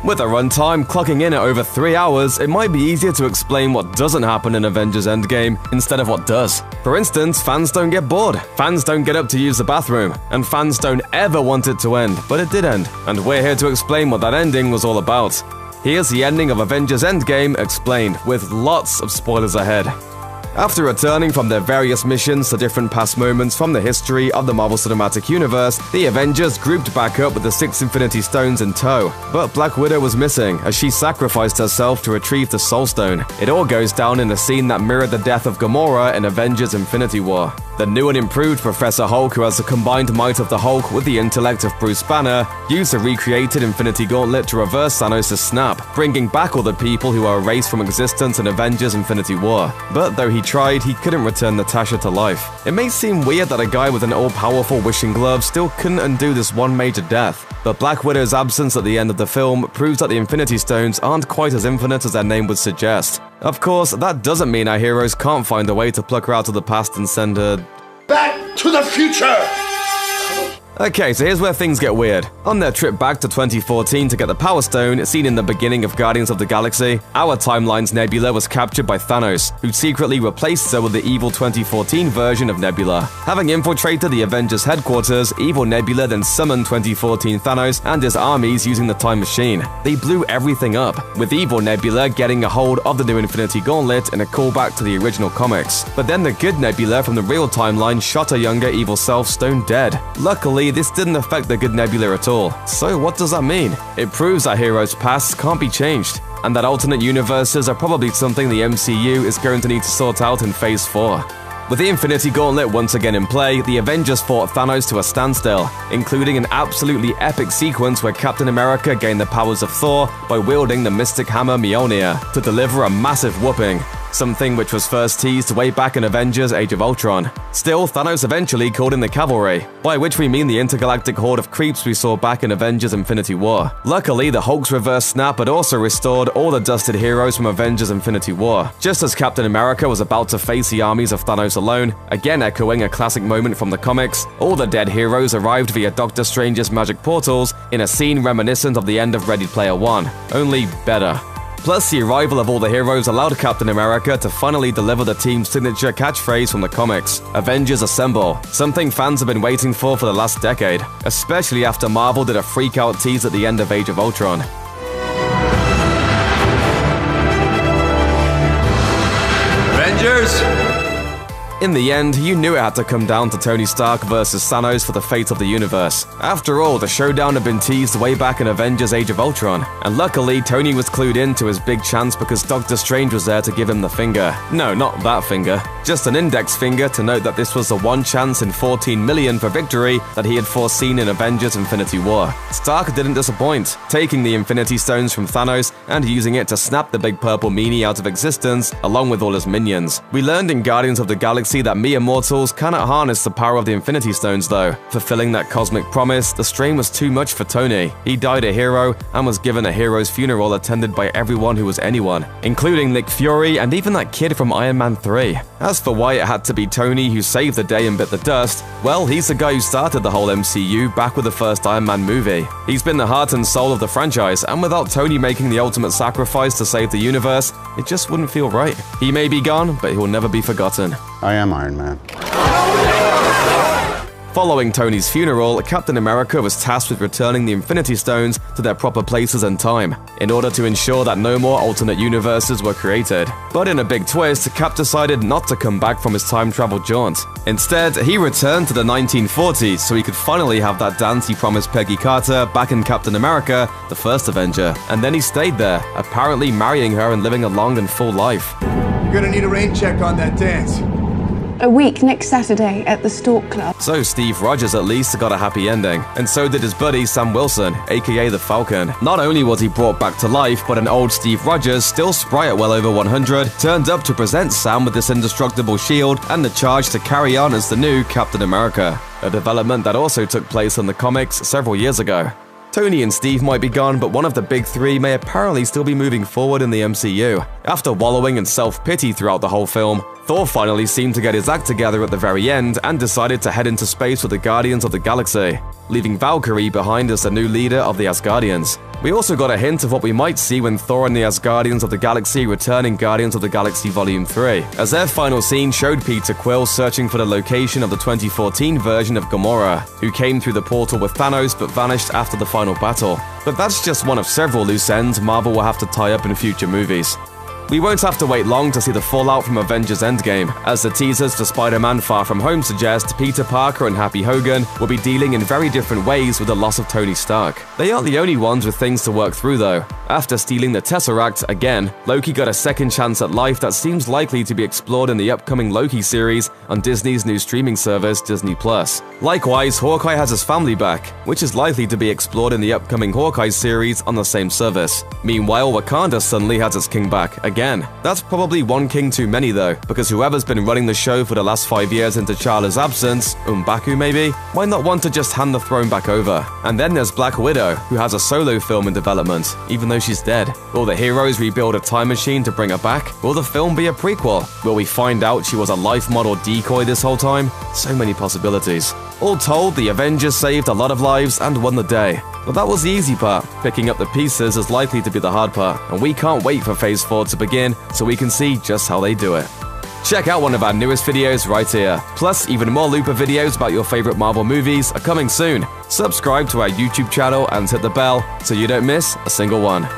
With a runtime clocking in at over 3 hours, it might be easier to explain what doesn't happen in Avengers Endgame instead of what does. For instance, fans don't get bored, fans don't get up to use the bathroom, and fans don't ever want it to end, but it did end. And we're here to explain what that ending was all about. Here's the ending of Avengers Endgame explained, with lots of spoilers ahead. After returning from their various missions to different past moments from the history of the Marvel Cinematic Universe, the Avengers grouped back up with the 6 Infinity Stones in tow. But Black Widow was missing, as she sacrificed herself to retrieve the Soul Stone. It all goes down in a scene that mirrored the death of Gamora in Avengers Infinity War. The new and improved Professor Hulk, who has the combined might of the Hulk with the intellect of Bruce Banner, used the recreated Infinity Gauntlet to reverse Thanos' snap, bringing back all the people who were erased from existence in Avengers Infinity War. But though he tried, he couldn't return Natasha to life. It may seem weird that a guy with an all-powerful wishing glove still couldn't undo this one major death, but Black Widow's absence at the end of the film proves that the Infinity Stones aren't quite as infinite as their name would suggest. Of course, that doesn't mean our heroes can't find a way to pluck her out of the past and send her back to the future! Okay, so here's where things get weird. On their trip back to 2014 to get the Power Stone, seen in the beginning of Guardians of the Galaxy, our timeline's Nebula was captured by Thanos, who secretly replaced her with the evil 2014 version of Nebula. Having infiltrated the Avengers headquarters, evil Nebula then summoned 2014 Thanos and his armies using the time machine. They blew everything up, with evil Nebula getting a hold of the new Infinity Gauntlet in a callback to the original comics. But then the good Nebula from the real timeline shot her younger evil self stone dead. Luckily, this didn't affect the good Nebula at all. So what does that mean? It proves that heroes' pasts can't be changed, and that alternate universes are probably something the MCU is going to need to sort out in Phase 4. With the Infinity Gauntlet once again in play, the Avengers fought Thanos to a standstill, including an absolutely epic sequence where Captain America gained the powers of Thor by wielding the mystic hammer MYOL-neer to deliver a massive whooping, something which was first teased way back in Avengers Age of Ultron. Still, Thanos eventually called in the cavalry, by which we mean the intergalactic horde of creeps we saw back in Avengers Infinity War. Luckily, the Hulk's reverse snap had also restored all the dusted heroes from Avengers Infinity War, just as Captain America was about to face the armies of Thanos alone, again echoing a classic moment from the comics. All the dead heroes arrived via Doctor Strange's magic portals in a scene reminiscent of the end of Ready Player One, only better. Plus, the arrival of all the heroes allowed Captain America to finally deliver the team's signature catchphrase from the comics, Avengers Assemble, something fans have been waiting for the last decade, especially after Marvel did a freak-out tease at the end of Age of Ultron. Avengers! In the end, you knew it had to come down to Tony Stark versus Thanos for the fate of the universe. After all, the showdown had been teased way back in Avengers Age of Ultron, and luckily Tony was clued in to his big chance because Doctor Strange was there to give him the finger. No, not that finger. Just an index finger to note that this was the one chance in 14 million for victory that he had foreseen in Avengers Infinity War. Stark didn't disappoint, taking the Infinity Stones from Thanos and using it to snap the big purple meanie out of existence along with all his minions. We learned in Guardians of the Galaxy that mere mortals cannot harness the power of the Infinity Stones though. Fulfilling that cosmic promise, the strain was too much for Tony. He died a hero and was given a hero's funeral attended by everyone who was anyone, including Nick Fury and even that kid from Iron Man 3. As for why it had to be Tony who saved the day and bit the dust, well, he's the guy who started the whole MCU back with the first Iron Man movie. He's been the heart and soul of the franchise, and without Tony making the ultimate sacrifice to save the universe, it just wouldn't feel right. He may be gone, but he will never be forgotten. I am Iron Man. Following Tony's funeral, Captain America was tasked with returning the Infinity Stones to their proper places and time, in order to ensure that no more alternate universes were created. But in a big twist, Cap decided not to come back from his time travel jaunt. Instead, he returned to the 1940s so he could finally have that dance he promised Peggy Carter back in Captain America, the first Avenger. And then he stayed there, apparently marrying her and living a long and full life. You're gonna need a rain check on that dance. A week next Saturday at the Stork Club. So Steve Rogers at least got a happy ending, and so did his buddy Sam Wilson, aka the Falcon. Not only was he brought back to life, but an old Steve Rogers, still spry at well over 100, turned up to present Sam with this indestructible shield and the charge to carry on as the new Captain America, a development that also took place in the comics several years ago. Tony and Steve might be gone, but one of the big three may apparently still be moving forward in the MCU. After wallowing in self-pity throughout the whole film, Thor finally seemed to get his act together at the very end and decided to head into space with the Guardians of the Galaxy, leaving Valkyrie behind as the new leader of the Asgardians. We also got a hint of what we might see when Thor and the Asgardians of the Galaxy return in Guardians of the Galaxy Volume 3, as their final scene showed Peter Quill searching for the location of the 2014 version of Gamora, who came through the portal with Thanos but vanished after the final battle. But that's just one of several loose ends Marvel will have to tie up in future movies. We won't have to wait long to see the fallout from Avengers Endgame, as the teasers for Spider-Man Far From Home suggest Peter Parker and Happy Hogan will be dealing in very different ways with the loss of Tony Stark. They aren't the only ones with things to work through though. After stealing the Tesseract again, Loki got a second chance at life that seems likely to be explored in the upcoming Loki series on Disney's new streaming service, Disney+. Likewise, Hawkeye has his family back, which is likely to be explored in the upcoming Hawkeye series on the same service. Meanwhile, Wakanda suddenly has its king back again. That's probably one king too many though, because whoever's been running the show for the last 5 years into T'Challa's absence, M'Baku maybe, might not want to just hand the throne back over. And then there's Black Widow, who has a solo film in development, even though she's dead. Will the heroes rebuild a time machine to bring her back? Will the film be a prequel? Will we find out she was a life model decoy this whole time? So many possibilities. All told, the Avengers saved a lot of lives and won the day. But that was the easy part. Picking up the pieces is likely to be the hard part, and we can't wait for Phase 4 to begin so we can see just how they do it. Check out one of our newest videos right here. Plus, even more Looper videos about your favorite Marvel movies are coming soon. Subscribe to our YouTube channel and hit the bell so you don't miss a single one.